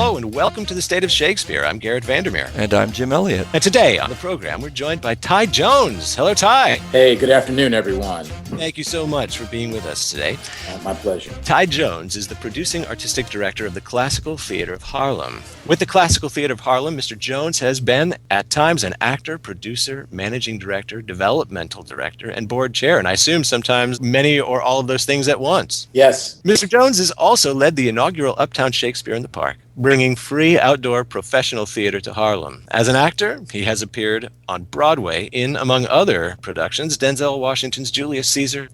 Hello and welcome to the State of Shakespeare. I'm Garrett Vandermeer. And I'm Jim Elliott. And today on the program, we're joined by Ty Jones. Hello, Ty. Hey, good afternoon, everyone. Thank you so much for being with us today. My pleasure. Ty Jones is the producing artistic director of the Classical Theater of Harlem. With the Classical Theater of Harlem, Mr. Jones has been, at times, an actor, producer, managing director, developmental director, and board chair. And I assume sometimes many or all of those things at once. Yes. Mr. Jones has also led the inaugural Uptown Shakespeare in the Park, bringing free outdoor professional theater to Harlem. As an actor, he has appeared on Broadway in, among other productions, Denzel Washington's Julius Caesar,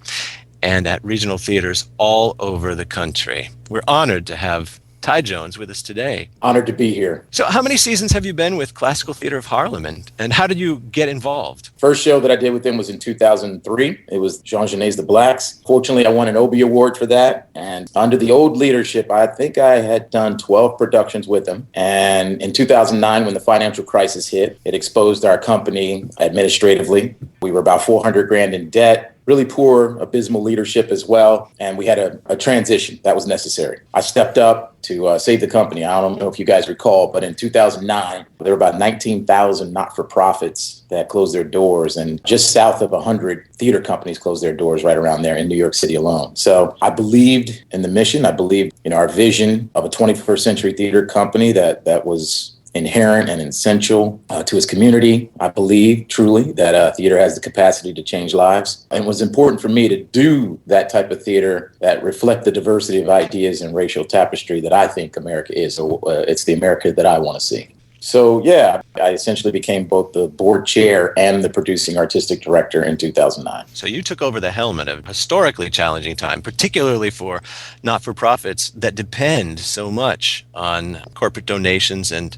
and at regional theaters all over the country. We're honored to have Ty Jones with us today. Honored to be here. So how many seasons have you been with Classical Theater of Harlem, and how did you get involved? First show that I did with them was in 2003. It was Jean Genet's The Blacks. Fortunately, I won an Obie Award for that. And under the old leadership, I think I had done 12 productions with them. And in 2009, when the financial crisis hit, it exposed our company administratively. We were about $400,000 in debt. Really poor, abysmal leadership as well. And we had a transition that was necessary. I stepped up to save the company. I don't know if you guys recall, but in 2009, there were about 19,000 not-for-profits that closed their doors. And just south of 100 theater companies closed their doors right around there in New York City alone. So I believed in the mission. I believed in our vision of a 21st century theater company that was inherent and essential to its community. I believe truly that theater has the capacity to change lives. And it was important for me to do that type of theater that reflect the diversity of ideas and racial tapestry that I think America is. So it's the America that I want to see. So, yeah, I essentially became both the board chair and the producing artistic director in 2009. So you took over the helm at a historically challenging time, particularly for not-for-profits that depend so much on corporate donations and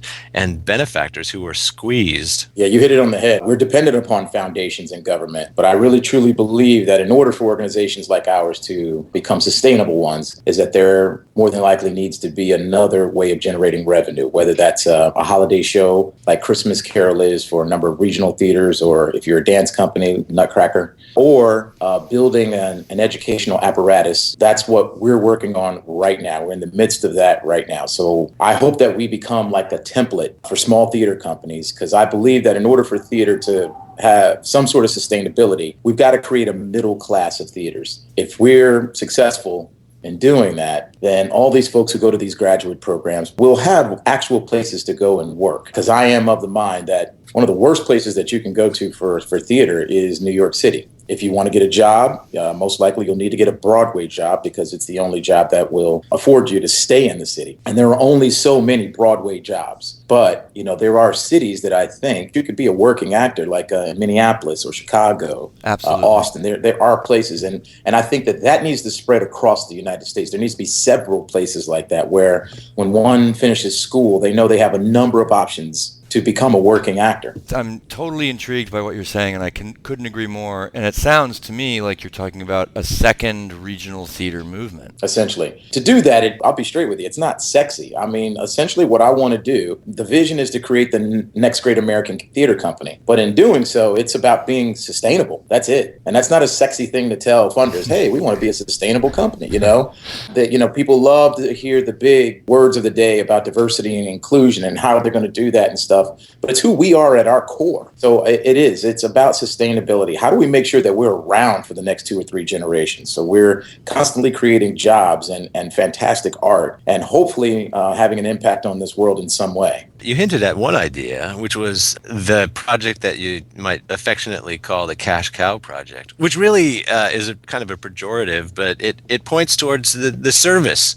benefactors who were squeezed. Yeah, you hit it on the head. We're dependent upon foundations and government. But I really, truly believe that in order for organizations like ours to become sustainable ones, is that there more than likely needs to be another way of generating revenue, whether that's a holiday show like Christmas Carol is for a number of regional theaters, or if you're a dance company, Nutcracker, or building an educational apparatus. That's what we're working on right now. We're in the midst of that right now. So I hope that we become like a template for small theater companies, because I believe that in order for theater to have some sort of sustainability, we've got to create a middle class of theaters. If we're successful in doing that, then all these folks who go to these graduate programs will have actual places to go and work. Because I am of the mind that one of the worst places that you can go to for theater is New York City. If you want to get a job, most likely you'll need to get a Broadway job, because it's the only job that will afford you to stay in the city. And there are only so many Broadway jobs. But, there are cities that I think you could be a working actor, like Minneapolis or Chicago, Austin. There are places. And I think that needs to spread across the United States. There needs to be several places like that where when one finishes school, they know they have a number of options to become a working actor. I'm totally intrigued by what you're saying, and I couldn't agree more. And it sounds to me like you're talking about a second regional theater movement. Essentially. To do that, I'll be straight with you, it's not sexy. I mean, essentially what I want to do, the vision is to create the next great American theater company. But in doing so, it's about being sustainable. That's it. And that's not a sexy thing to tell funders, hey, we want to be a sustainable company, That, people love to hear the big words of the day about diversity and inclusion and how they're going to do that and stuff. But it's who we are at our core. So it's about sustainability. How do we make sure that we're around for the next 2 or 3 generations? So we're constantly creating jobs and fantastic art, and hopefully having an impact on this world in some way. You hinted at one idea, which was the project that you might affectionately call the Cash Cow Project, which really is a kind of a pejorative, but it points towards the service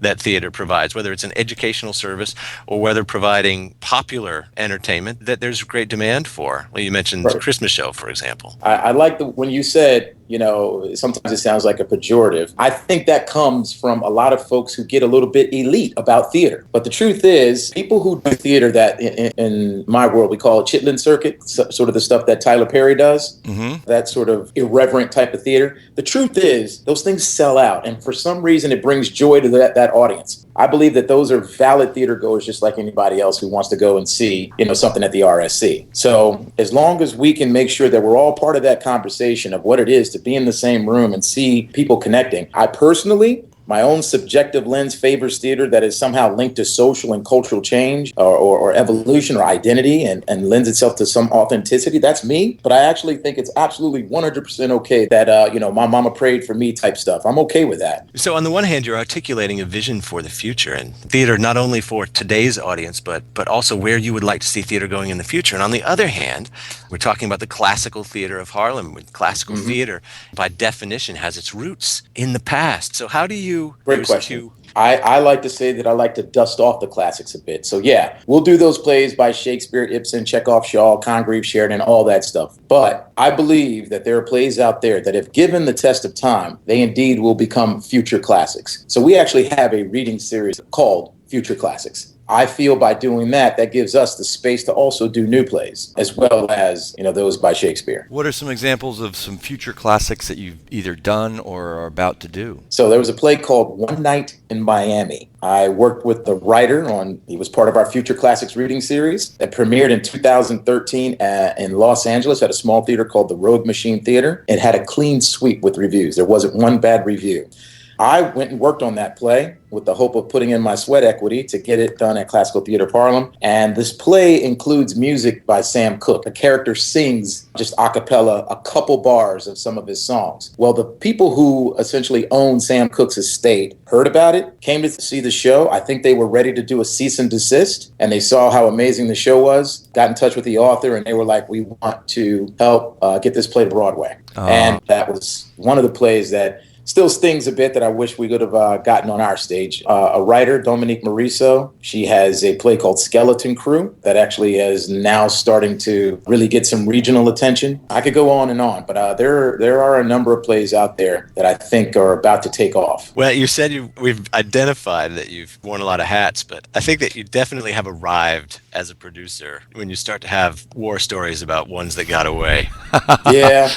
that theater provides, whether it's an educational service or whether providing popular entertainment that there's great demand for. Well, you mentioned the Christmas show, for example. I like when you said, sometimes it sounds like a pejorative. I think that comes from a lot of folks who get a little bit elite about theater. But the truth is, people who do theater that in my world, we call it Chitlin Circuit, sort of the stuff that Tyler Perry does, that sort of irreverent type of theater. The truth is, those things sell out. And for some reason, it brings joy to that audience. I believe that those are valid theater goers, just like anybody else who wants to go and see, something at the RSC. So as long as we can make sure that we're all part of that conversation of what it is to be in the same room and see people connecting, I personally my own subjective lens favors theater that is somehow linked to social and cultural change or evolution or identity and lends itself to some authenticity. That's me. But I actually think it's absolutely 100% okay that, my mama prayed for me type stuff. I'm okay with that. So on the one hand, you're articulating a vision for the future and theater, not only for today's audience, but also where you would like to see theater going in the future. And on the other hand, we're talking about the classical theater of Harlem. Classical theater, by definition, has its roots in the past. So how do you... Great question. I like to say that I like to dust off the classics a bit. So yeah, we'll do those plays by Shakespeare, Ibsen, Chekhov, Shaw, Congreve, Sheridan, all that stuff. But I believe that there are plays out there that if given the test of time, they indeed will become future classics. So we actually have a reading series called Future Classics. I feel by doing that, that gives us the space to also do new plays, as well as, those by Shakespeare. What are some examples of some future classics that you've either done or are about to do? So there was a play called One Night in Miami. I worked with the writer he was part of our Future Classics reading series that premiered in 2013 in Los Angeles at a small theater called the Rogue Machine Theater. It had a clean sweep with reviews. There wasn't one bad review. I went and worked on that play with the hope of putting in my sweat equity to get it done at Classical Theater of Harlem. And this play includes music by Sam Cooke. The character sings just a cappella a couple bars of some of his songs. Well, the people who essentially own Sam Cooke's estate heard about it, came to see the show. I think they were ready to do a cease and desist, and they saw how amazing the show was, got in touch with the author, and they were like, we want to help get this play to Broadway. And that was one of the plays that still stings a bit that I wish we could have gotten on our stage. A writer, Dominique Morisseau, she has a play called Skeleton Crew that actually is now starting to really get some regional attention. I could go on, but there are a number of plays out there that I think are about to take off. Well, you said we've identified that you've worn a lot of hats, but I think that you definitely have arrived as a producer when you start to have war stories about ones that got away. Yeah.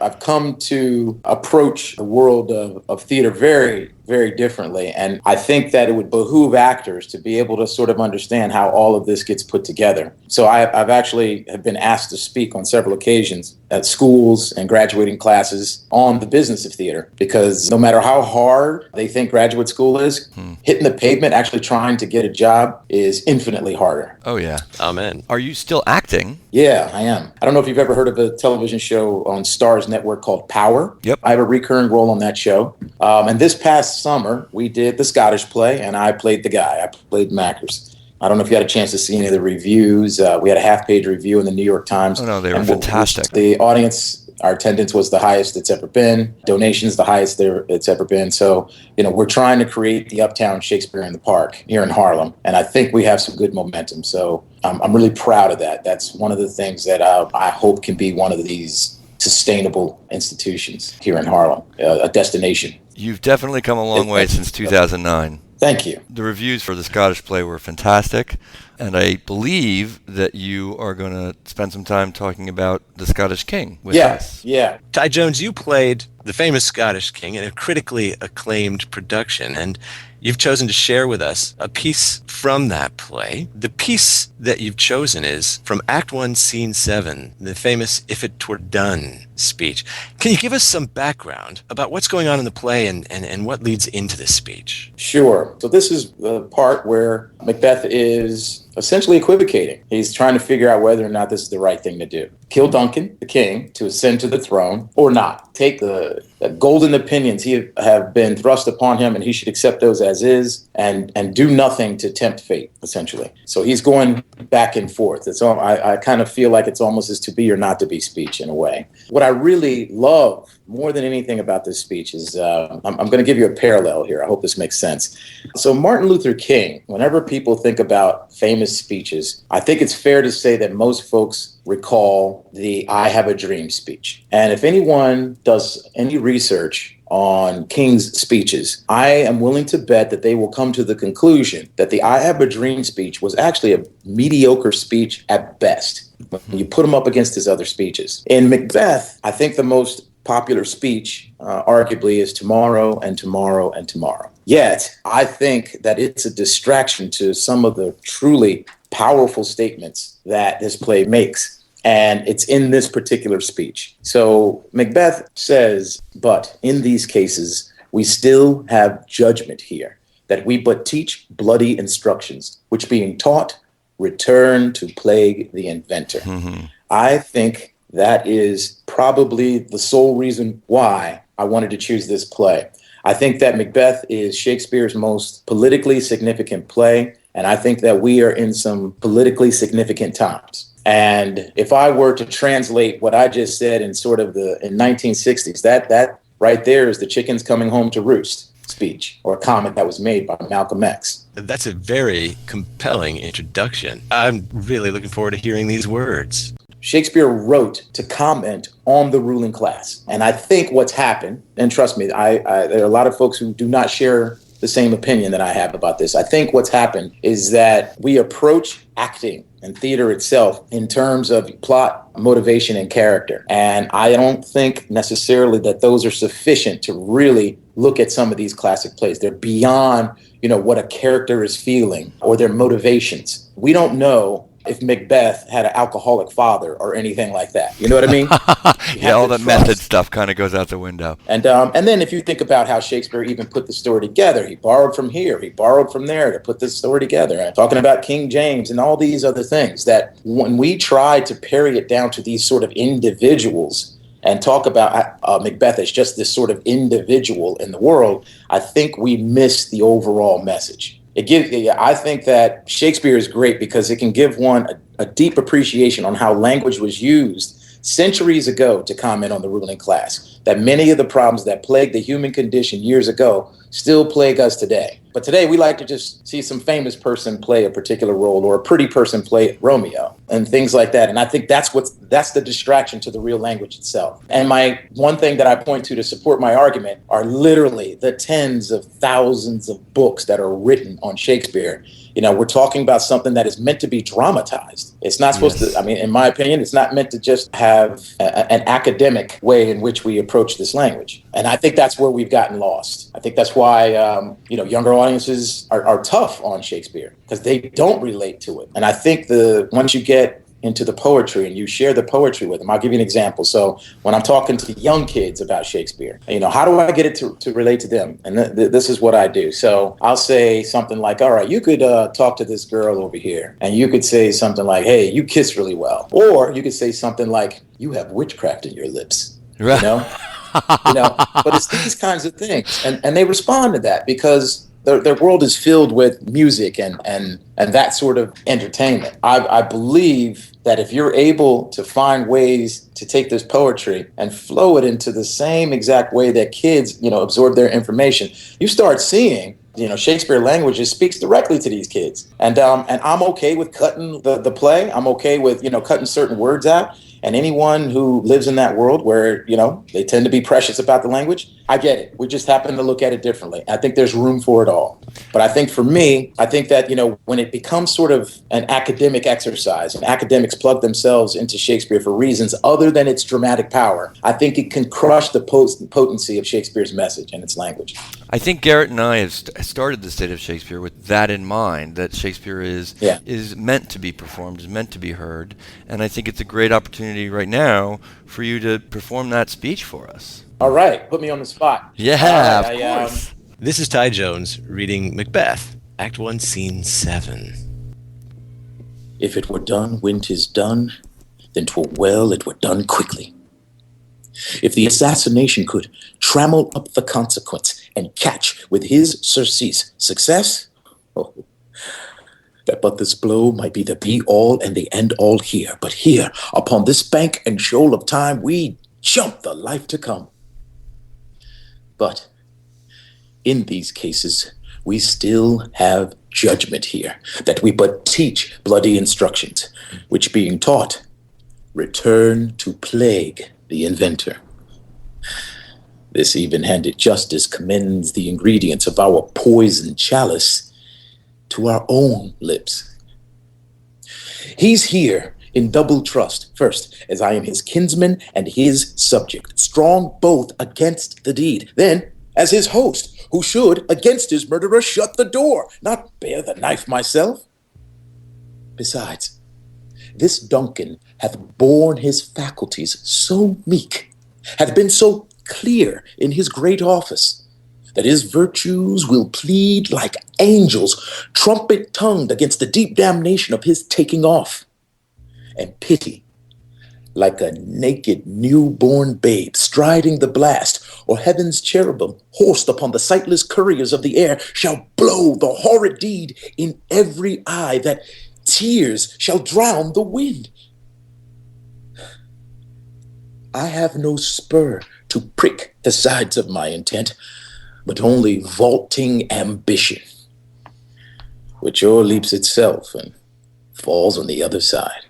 I've come to approach the world of theater very, very differently. And I think that it would behoove actors to be able to sort of understand how all of this gets put together. So I've actually have been asked to speak on several occasions at schools and graduating classes on the business of theater, because no matter how hard they think graduate school is, hitting the pavement, actually trying to get a job is infinitely harder. Oh, yeah. Amen. Are you still acting? Yeah, I am. I don't know if you've ever heard of a television show on Starz Network called Power. Yep. I have a recurring role on that show. And this past summer, we did the Scottish play, and I played the guy. I played Mackers. I don't know if you had a chance to see any of the reviews. We had a half-page review in the New York Times. Oh, no, they were fantastic. The audience, our attendance was the highest it's ever been. Donations, the highest it's ever been. So, we're trying to create the Uptown Shakespeare in the Park here in Harlem. And I think we have some good momentum. So I'm really proud of that. That's one of the things that I hope can be one of these sustainable institutions here in Harlem, a destination. You've definitely come a long way since 2009. Thank you. The reviews for the Scottish play were fantastic, and I believe that you are going to spend some time talking about the Scottish King with us. Yeah. Ty Jones, you played the famous Scottish King in a critically acclaimed production, and you've chosen to share with us a piece from that play. The piece that you've chosen is from Act 1, Scene 7, the famous "If It Twere Done" speech. Can you give us some background about what's going on in the play and what leads into this speech? Sure. So this is the part where Macbeth is essentially equivocating. He's trying to figure out whether or not this is the right thing to do. Kill Duncan, the king, to ascend to the throne, or not. Take the golden opinions have been thrust upon him, and he should accept those as is, and do nothing to tempt fate, essentially. So he's going back and forth. I kind of feel like it's almost as to be or not to be speech in a way. What I really love more than anything about this speech is, I'm going to give you a parallel here. I hope this makes sense. So Martin Luther King, whenever people think about famous speeches, I think it's fair to say that most folks recall the "I Have a Dream" speech. And if anyone does any research on King's speeches, I am willing to bet that they will come to the conclusion that the "I Have a Dream" speech was actually a mediocre speech at best when you put him up against his other speeches. In Macbeth, I think the most popular speech, arguably, is "Tomorrow and tomorrow and tomorrow." Yet, I think that it's a distraction to some of the truly powerful statements that this play makes. And it's in this particular speech. So Macbeth says, "But in these cases, we still have judgment here, that we but teach bloody instructions, which being taught, return to plague the inventor. I think that is probably the sole reason why I wanted to choose this play. I think that Macbeth is Shakespeare's most politically significant play, and I think that we are in some politically significant times. And if I were to translate what I just said in sort of in 1960s, that right there is the chickens coming home to roost speech or comment that was made by Malcolm X. That's a very compelling introduction. I'm really looking forward to hearing these words. Shakespeare wrote to comment on the ruling class. And I think what's happened, and trust me, there are a lot of folks who do not share the same opinion that I have about this. I think what's happened is that we approach acting and theater itself in terms of plot, motivation, and character. And I don't think necessarily that those are sufficient to really look at some of these classic plays. They're beyond, what a character is feeling or their motivations. We don't know if Macbeth had an alcoholic father or anything like that. You know what I mean? Yeah, all that method stuff kind of goes out the window. And then if you think about how Shakespeare even put the story together, he borrowed from here, he borrowed from there to put this story together. And talking about King James and all these other things, that when we try to parry it down to these sort of individuals and talk about Macbeth as just this sort of individual in the world, I think we miss the overall message. I think that Shakespeare is great because it can give one a deep appreciation on how language was used centuries ago to comment on the ruling class, that many of the problems that plagued the human condition years ago still plague us today. But today we like to just see some famous person play a particular role or a pretty person play Romeo and things like that. And I think that's the distraction to the real language itself. And my one thing that I point to support my argument are literally the tens of thousands of books that are written on Shakespeare. We're talking about something that is meant to be dramatized. It's not supposed to, in my opinion, it's not meant to just have an academic way in which we approach this language. And I think that's where we've gotten lost. I think that's why, younger audiences are tough on Shakespeare because they don't relate to it. And I think once you get into the poetry and you share the poetry with them. I'll give you an example. So when I'm talking to young kids about Shakespeare, how do I get it to relate to them? And this is what I do. So I'll say something like, all right, you could talk to this girl over here. And you could say something like, hey, you kiss really well. Or you could say something like, you have witchcraft in your lips. Right. But it's these kinds of things. And they respond to that because their world is filled with music and that sort of entertainment. I believe that if you're able to find ways to take this poetry and flow it into the same exact way that kids, absorb their information, you start seeing, Shakespeare language speaks directly to these kids. And I'm okay with cutting the play. I'm okay with, cutting certain words out. And anyone who lives in that world where, they tend to be precious about the language, I get it. We just happen to look at it differently. I think there's room for it all. But I think for me, I think that, when it becomes sort of an academic exercise and academics plug themselves into Shakespeare for reasons other than its dramatic power, I think it can crush the potency of Shakespeare's message and its language. I think Garrett and I have started the State of Shakespeare with that in mind, that Shakespeare is meant to be performed, is meant to be heard. And I think it's a great opportunity right now for you to perform that speech for us. All right. Put me on the spot. Yeah, of course. This is Ty Jones reading Macbeth, Act 1, Scene 7. If it were done when 'tis done, then 'twere well it were done quickly. If the assassination could trammel up the consequence and catch with his surcease success, that but this blow might be the be-all and the end-all here. But here, upon this bank and shoal of time, we jump the life to come. But in these cases, we still have judgment here, that we but teach bloody instructions, which being taught, return to plague the inventor. This even-handed justice commends the ingredients of our poison chalice to our own lips. He's here in double trust. First, as I am his kinsman and his subject, strong both against the deed. Then, as his host, who should, against his murderer, shut the door, not bear the knife myself. Besides, this Duncan hath borne his faculties so meek, hath been so clear in his great office, that his virtues will plead like angels, trumpet-tongued against the deep damnation of his taking off, and pity, like a naked newborn babe striding the blast, or heaven's cherubim horsed upon the sightless couriers of the air, shall blow the horrid deed in every eye, that tears shall drown the wind. I have no spur to prick the sides of my intent, but only vaulting ambition, which o'erleaps itself and falls on the other side.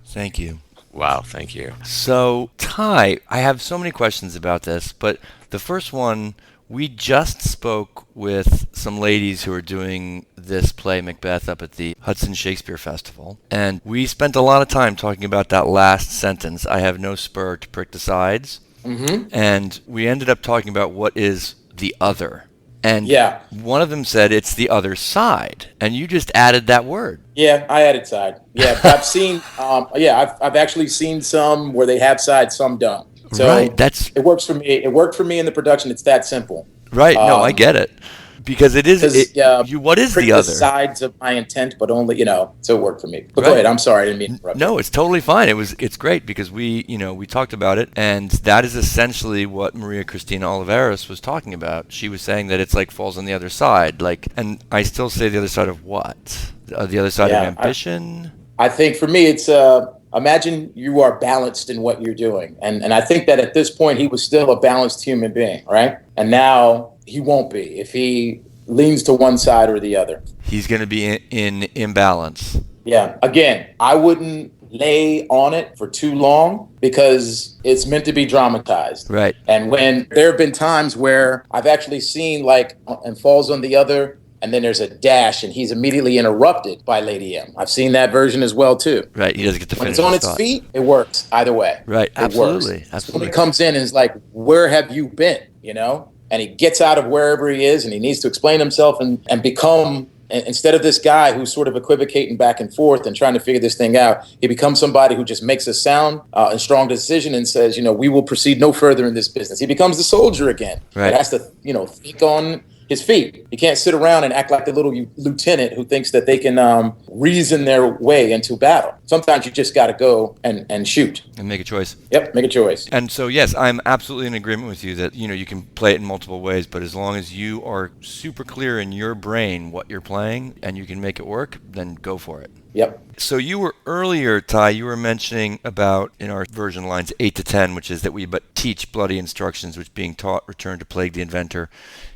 Thank you. Wow, thank you. So, Ty, I have so many questions about this, but the first one, we just spoke with some ladies who are doing this play, Macbeth, up at the Hudson Shakespeare Festival, and we spent a lot of time talking about that last sentence, I have no spur to prick the sides, and we ended up talking about what is the other. And one of them said it's the other side, and you just added that word. Yeah, I added side. Yeah, I've seen. I've actually seen some where they have side, some don't. So right, it works for me. It worked for me in the production. It's that simple. Right. No, I get it. Because it is, what is the other? Sides of my intent, but only, so it worked for me. But go ahead, I'm sorry, I didn't mean to interrupt. No, it's totally fine. It's great because we talked about it, and that is essentially what Maria Cristina Oliveros was talking about. She was saying that it's like falls on the other side, and I still say the other side of what? The other side of ambition? I think for me, it's, imagine you are balanced in what you're doing. And I think that at this point, he was still a balanced human being, right? And now he won't be if he leans to one side or the other. He's going to be in imbalance. Yeah. Again, I wouldn't lay on it for too long because it's meant to be dramatized. Right. And when there have been times where I've actually seen and falls on the other, and then there's a dash and he's immediately interrupted by Lady M. I've seen that version as well too. Right. He doesn't get to finish. When it's on its feet, it works either way. Right. Absolutely. Works. Absolutely. When he comes in and is like, where have you been? And he gets out of wherever he is and he needs to explain himself and become, instead of this guy who's sort of equivocating back and forth and trying to figure this thing out, he becomes somebody who just makes a sound and strong decision and says, we will proceed no further in this business. He becomes the soldier again. Right. He has to, think on his feet. He can't sit around and act like the little lieutenant who thinks that they can reason their way into battle. Sometimes you just got to go and shoot. And make a choice. Yep, make a choice. And so, yes, I'm absolutely in agreement with you that, you can play it in multiple ways, but as long as you are super clear in your brain what you're playing and you can make it work, then go for it. Yep. So you were earlier, Ty, you were mentioning about in our version lines 8 to 10, which is that we but teach bloody instructions, which being taught return to plague the inventor.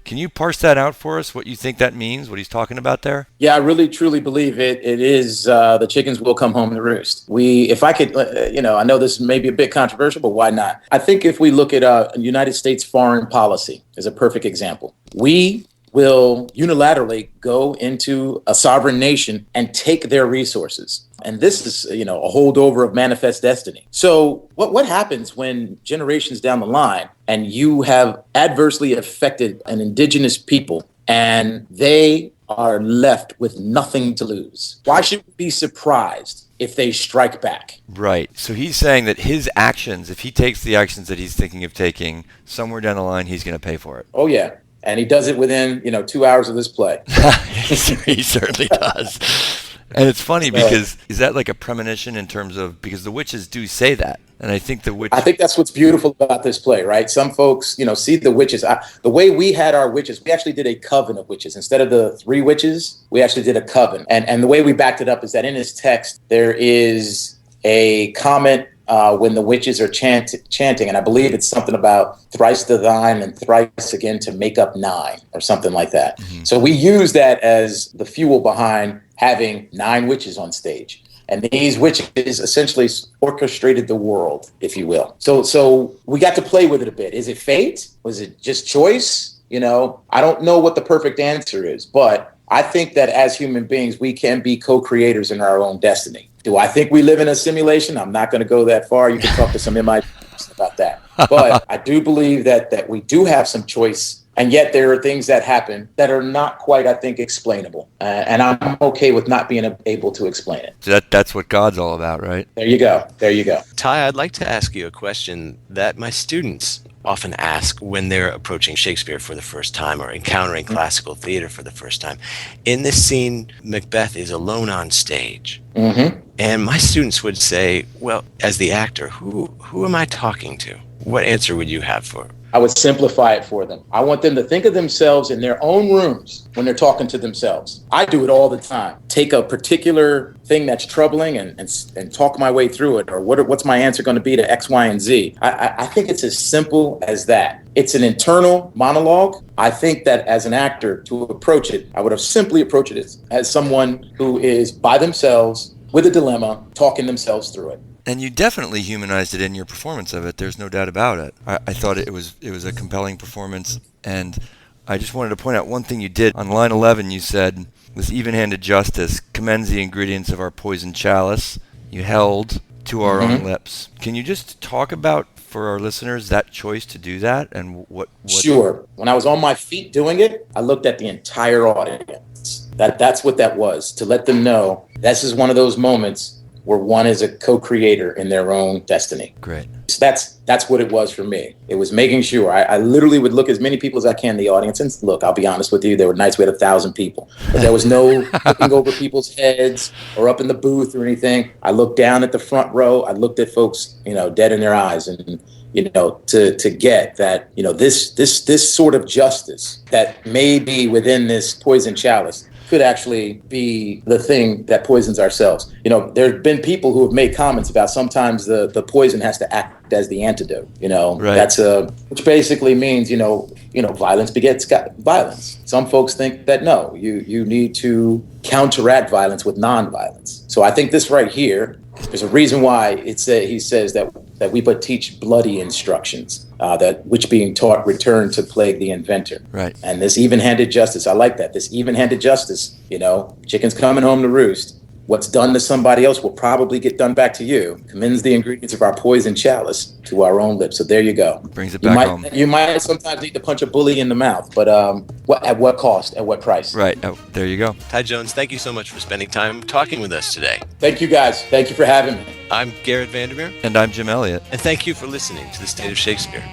Can you parse that out for us, what you think that means, what he's talking about there? Yeah, I really, truly believe it. It is the chickens will come home to roost. If I could, I know this may be a bit controversial, but why not? I think if we look at United States foreign policy is a perfect example. We will unilaterally go into a sovereign nation and take their resources. And this is, a holdover of manifest destiny. So what happens when generations down the line and you have adversely affected an indigenous people and they are left with nothing to lose? Why should we be surprised if they strike back? Right. So he's saying that his actions, if he takes the actions that he's thinking of taking, somewhere down the line, he's going to pay for it. Oh, yeah. And he does it within, 2 hours of this play. He certainly does. And it's funny because is that like a premonition in terms of, because the witches do say that. And I think I think that's what's beautiful about this play, right? Some folks, see the witches. The way we had our witches, we actually did a coven of witches. Instead of the 3 witches, we actually did a coven. And the way we backed it up is that in his text, there is a comment when the witches are chanting, and I believe it's something about thrice to thine and thrice again to make up 9 or something like that. Mm-hmm. So we use that as the fuel behind having 9 witches on stage. And these witches essentially orchestrated the world, if you will. So we got to play with it a bit. Is it fate? Was it just choice? I don't know what the perfect answer is, but I think that as human beings, we can be co-creators in our own destiny. Do I think we live in a simulation? I'm not going to go that far. You can talk to some MIT about that. But I do believe that we do have some choice. And yet there are things that happen that are not quite, I think, explainable. And I'm okay with not being able to explain it. So that's what God's all about, right? There you go. Ty, I'd like to ask you a question that my students often ask when they're approaching Shakespeare for the first time or encountering classical theater for the first time. In this scene, Macbeth is alone on stage. Mm-hmm. And my students would say, well, as the actor, who am I talking to? What answer would you have for? I would simplify it for them. I want them to think of themselves in their own rooms when they're talking to themselves. I do it all the time. Take a particular thing that's troubling and talk my way through it. Or what's my answer going to be to X, Y, and Z? I think it's as simple as that. It's an internal monologue. I think that as an actor, to approach it, I would have simply approached it as someone who is by themselves with a dilemma, talking themselves through it. And you definitely humanized it in your performance of it. There's no doubt about it. I thought it was a compelling performance, and I just wanted to point out one thing you did. On line 11, you said, "This even-handed justice commends the ingredients of our poisoned chalice you held to our own lips." Can you just talk about, for our listeners, that choice to do that and what? Sure. When I was on my feet doing it, I looked at the entire audience. That's what that was, to let them know this is one of those moments where one is a co-creator in their own destiny. Great. So that's what it was for me. It was making sure I literally would look as many people as I can in the audience. And look, I'll be honest with you, there were nights we had 1,000 people, but there was no looking over people's heads or up in the booth or anything. I looked down at the front row. I looked at folks, dead in their eyes, and to get that, this sort of justice that may be within this poison chalice could actually be the thing that poisons ourselves. There have been people who have made comments about sometimes the poison has to act as the antidote. Right. That's which basically means violence begets violence. Some folks think that no, you need to counteract violence with nonviolence. So I think this right here, there's a reason why he says that we but teach bloody instructions, that which being taught return to plague the inventor. Right. And this even-handed justice, I like that. This even-handed justice, chicken's coming home to roost. What's done to somebody else will probably get done back to you. Commends the ingredients of our poison chalice to our own lips. So there you go. Brings it back home. You might sometimes need to punch a bully in the mouth, but at what cost? At what price? Right. Oh, there you go. Ty Jones, thank you so much for spending time talking with us today. Thank you, guys. Thank you for having me. I'm Garrett Vandermeer. And I'm Jim Elliott. And thank you for listening to The State of Shakespeare.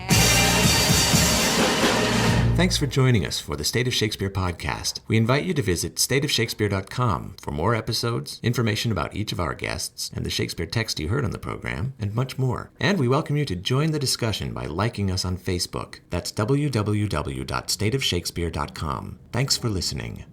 Thanks for joining us for the State of Shakespeare podcast. We invite you to visit stateofshakespeare.com for more episodes, information about each of our guests, and the Shakespeare text you heard on the program, and much more. And we welcome you to join the discussion by liking us on Facebook. That's www.stateofshakespeare.com. Thanks for listening.